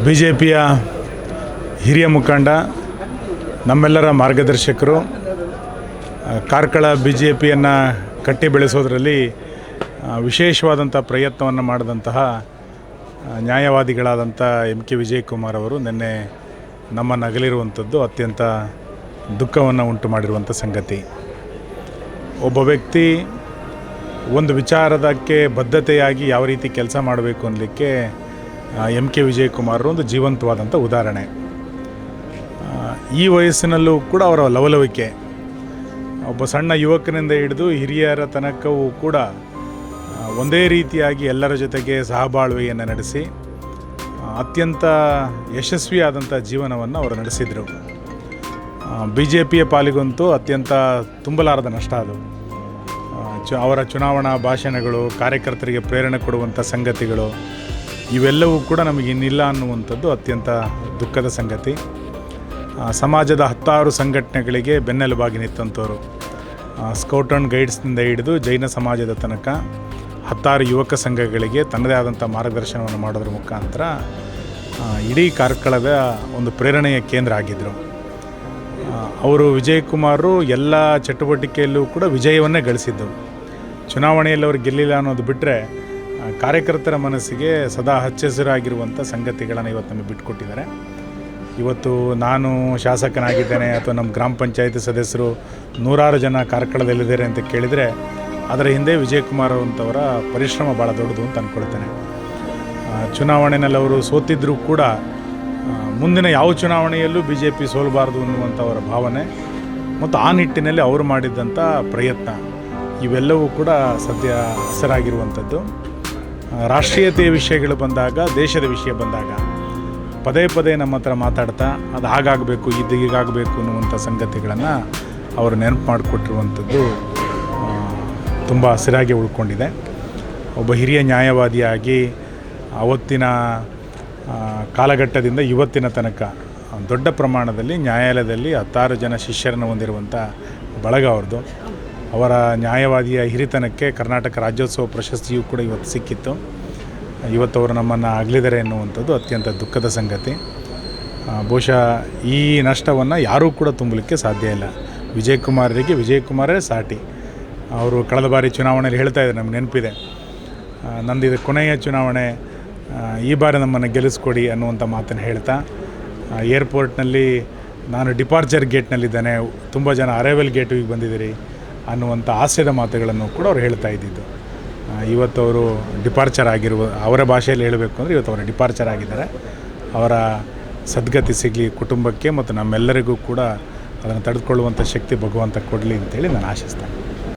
ಬಿಜೆಪಿಯ ಹಿರಿಯ ಮುಖಂಡ, ನಮ್ಮೆಲ್ಲರ ಮಾರ್ಗದರ್ಶಕರು, ಕಾರ್ಕಳ ಬಿಜೆಪಿಯನ್ನು ಕಟ್ಟಿ ಬೆಳೆಸೋದರಲ್ಲಿ ವಿಶೇಷವಾದಂಥ ಪ್ರಯತ್ನವನ್ನು ಮಾಡಿದಂತಹ ನ್ಯಾಯವಾದಿಗಳಾದಂಥ MK ವಿಜಯಕುಮಾರ್ ಅವರು ನಿನ್ನೆ ನಮ್ಮನ್ನು ಅಗಲಿರುವಂಥದ್ದು ಅತ್ಯಂತ ದುಃಖವನ್ನು ಉಂಟು ಮಾಡಿರುವಂಥ ಸಂಗತಿ. ಒಬ್ಬ ವ್ಯಕ್ತಿ ಒಂದು ವಿಚಾರದಕ್ಕೆ ಬದ್ಧತೆಯಾಗಿ ಯಾವ ರೀತಿ ಕೆಲಸ ಮಾಡಬೇಕು ಅನ್ನಲಿಕ್ಕೆ MK ವಿಜಯಕುಮಾರ್ ಒಂದು ಜೀವಂತವಾದಂಥ ಉದಾಹರಣೆ. ಈ ವಯಸ್ಸಿನಲ್ಲೂ ಕೂಡ ಅವರ ಲವಲವಿಕೆ, ಒಬ್ಬ ಸಣ್ಣ ಯುವಕನಿಂದ ಹಿಡಿದು ಹಿರಿಯರ ತನಕವೂ ಕೂಡ ಒಂದೇ ರೀತಿಯಾಗಿ ಎಲ್ಲರ ಜೊತೆಗೆ ಸಹಬಾಳ್ವೆಯನ್ನು ನಡೆಸಿ ಅತ್ಯಂತ ಯಶಸ್ವಿಯಾದಂಥ ಜೀವನವನ್ನು ಅವರು ನಡೆಸಿದರು. BJPಯ ಪಾಲಿಗಂತೂ ಅತ್ಯಂತ ತುಂಬಲಾರದ ನಷ್ಟ ಅದು. ಅವರ ಚುನಾವಣಾ ಭಾಷಣಗಳು, ಕಾರ್ಯಕರ್ತರಿಗೆ ಪ್ರೇರಣೆ ಕೊಡುವಂಥ ಸಂಗತಿಗಳು ಇವೆಲ್ಲವೂ ಕೂಡ ನಮಗೆ ಇನ್ನಿಲ್ಲ ಅನ್ನುವಂಥದ್ದು ಅತ್ಯಂತ ದುಃಖದ ಸಂಗತಿ. ಸಮಾಜದ 10 ಸಂಘಟನೆಗಳಿಗೆ ಬೆನ್ನೆಲುಬಾಗಿ ನಿಂತಂಥವರು, ಸ್ಕೌಟ್ ಆ್ಯಂಡ್ ಗೈಡ್ಸ್ನಿಂದ ಹಿಡಿದು ಜೈನ ಸಮಾಜದ ತನಕ 10 ಯುವಕ ಸಂಘಗಳಿಗೆ ತನ್ನದೇ ಆದಂಥ ಮಾರ್ಗದರ್ಶನವನ್ನು ಮಾಡೋದ್ರ ಮುಖಾಂತರ ಇಡೀ ಕಾರ್ಕಳದ ಒಂದು ಪ್ರೇರಣೆಯ ಕೇಂದ್ರ ಆಗಿದ್ದರು. ಅವರು ವಿಜಯಕುಮಾರು ಎಲ್ಲ ಚಟುವಟಿಕೆಯಲ್ಲೂ ಕೂಡ ವಿಜಯವನ್ನೇ ಗಳಿಸಿದ್ದು. ಚುನಾವಣೆಯಲ್ಲಿ ಅವರು ಗೆಲ್ಲಿಲ್ಲ ಅನ್ನೋದು ಬಿಟ್ಟರೆ ಕಾರ್ಯಕರ್ತರ ಮನಸ್ಸಿಗೆ ಸದಾ ಹಚ್ಚೆಸರಾಗಿರುವಂಥ ಸಂಗತಿಗಳನ್ನು ಇವತ್ತು ನಮಗೆ ಬಿಟ್ಟುಕೊಟ್ಟಿದ್ದಾರೆ. ಇವತ್ತು ನಾನು ಶಾಸಕನಾಗಿದ್ದೇನೆ ಅಥವಾ ನಮ್ಮ ಗ್ರಾಮ ಪಂಚಾಯತಿ ಸದಸ್ಯರು 100 ಜನ ಕಾರ್ಕಳದಲ್ಲಿದ್ದಾರೆ ಅಂತ ಕೇಳಿದರೆ ಅದರ ಹಿಂದೆ ವಿಜಯಕುಮಾರ್ ಅಂತವರ ಪರಿಶ್ರಮ ಭಾಳ ದೊಡ್ಡದು ಅಂತ ಅಂದ್ಕೊಳ್ತೇನೆ. ಚುನಾವಣೆಯಲ್ಲಿ ಅವರು ಸೋತಿದ್ದರೂ ಕೂಡ ಮುಂದಿನ ಯಾವ ಚುನಾವಣೆಯಲ್ಲೂ BJP ಸೋಲಬಾರ್ದು ಅನ್ನುವಂಥವರ ಭಾವನೆ ಮತ್ತು ಆ ನಿಟ್ಟಿನಲ್ಲಿ ಅವರು ಮಾಡಿದ್ದಂಥ ಪ್ರಯತ್ನ ಇವೆಲ್ಲವೂ ಕೂಡ ಸದ್ಯ ಹೆಸರಾಗಿರುವಂಥದ್ದು. ರಾಷ್ಟ್ರೀಯತೆಯ ವಿಷಯಗಳು ಬಂದಾಗ, ದೇಶದ ವಿಷಯ ಬಂದಾಗ ಪದೇ ಪದೇ ನಮ್ಮ ಹತ್ರ ಮಾತಾಡ್ತಾ ಅದು ಹಾಗಾಗಬೇಕು, ಇದು ಹೀಗಾಗಬೇಕು ಅನ್ನುವಂಥ ಸಂಗತಿಗಳನ್ನು ಅವರು ನೆನಪು ಮಾಡಿಕೊಟ್ಟಿರುವಂಥದ್ದು ತುಂಬ ಹಸಿರಾಗಿ ಉಳ್ಕೊಂಡಿದೆ. ಒಬ್ಬ ಹಿರಿಯ ನ್ಯಾಯವಾದಿಯಾಗಿ ಅವತ್ತಿನ ಕಾಲಘಟ್ಟದಿಂದ ಇವತ್ತಿನ ತನಕ ದೊಡ್ಡ ಪ್ರಮಾಣದಲ್ಲಿ ನ್ಯಾಯಾಲಯದಲ್ಲಿ 10 ಜನ ಶಿಷ್ಯರನ್ನು ಹೊಂದಿರುವಂಥ ಬಳಗ ಅವ್ರದ್ದು. ಅವರ ನ್ಯಾಯವಾದಿಯ ಹಿರಿತನಕ್ಕೆ ಕರ್ನಾಟಕ ರಾಜ್ಯೋತ್ಸವ ಪ್ರಶಸ್ತಿಯೂ ಕೂಡ ಇವತ್ತು ಸಿಕ್ಕಿತ್ತು. ಇವತ್ತು ಅವರು ನಮ್ಮನ್ನು ಅಗಲಿದ್ದಾರೆ ಎನ್ನುವಂಥದ್ದು ಅತ್ಯಂತ ದುಃಖದ ಸಂಗತಿ. ಬಹುಶಃ ಈ ನಷ್ಟವನ್ನು ಯಾರೂ ಕೂಡ ತುಂಬಲಿಕ್ಕೆ ಸಾಧ್ಯ ಇಲ್ಲ. ವಿಜಯಕುಮಾರರಿಗೆ ವಿಜಯಕುಮಾರೇ ಸಾಟಿ. ಅವರು ಕಳೆದ ಬಾರಿ ಚುನಾವಣೆಯಲ್ಲಿ ಹೇಳ್ತಾ ಇದ್ದಾರೆ, ನಮ್ಗೆ ನೆನಪಿದೆ, ನಂದು ಇದು ಕೊನೆಯ ಚುನಾವಣೆ, ಈ ಬಾರಿ ನಮ್ಮನ್ನು ಗೆಲ್ಲಿಸ್ಕೊಡಿ ಅನ್ನುವಂಥ ಮಾತನ್ನು ಹೇಳ್ತಾ ಏರ್ಪೋರ್ಟ್ನಲ್ಲಿ ನಾನು ಡಿಪಾರ್ಚರ್ ಗೇಟ್ನಲ್ಲಿದ್ದೇನೆ, ತುಂಬ ಜನ ಅರೈವಲ್ ಗೇಟಿಗೆ ಬಂದಿದ್ದೀರಿ ಅನ್ನುವಂಥ ಹಾಸ್ಯದ ಮಾತುಗಳನ್ನು ಕೂಡ ಅವ್ರು ಹೇಳ್ತಾ ಇದ್ದಿದ್ದು. ಇವತ್ತು ಅವರು ಡಿಪಾರ್ಚರ್ ಆಗಿರುವ, ಅವರ ಭಾಷೆಯಲ್ಲಿ ಹೇಳಬೇಕು ಅಂದರೆ ಇವತ್ತು ಅವರು ಡಿಪಾರ್ಚರ್ ಆಗಿದ್ದಾರೆ. ಅವರ ಸದ್ಗತಿ ಸಿಗಲಿ ಕುಟುಂಬಕ್ಕೆ ಮತ್ತು ನಮ್ಮೆಲ್ಲರಿಗೂ ಕೂಡ ಅದನ್ನು ತಡೆದುಕೊಳ್ಳುವಂಥ ಶಕ್ತಿ ಭಗವಂತ ಕೊಡಲಿ ಅಂತೇಳಿ ನಾನು ಆಶಿಸ್ತೇನೆ.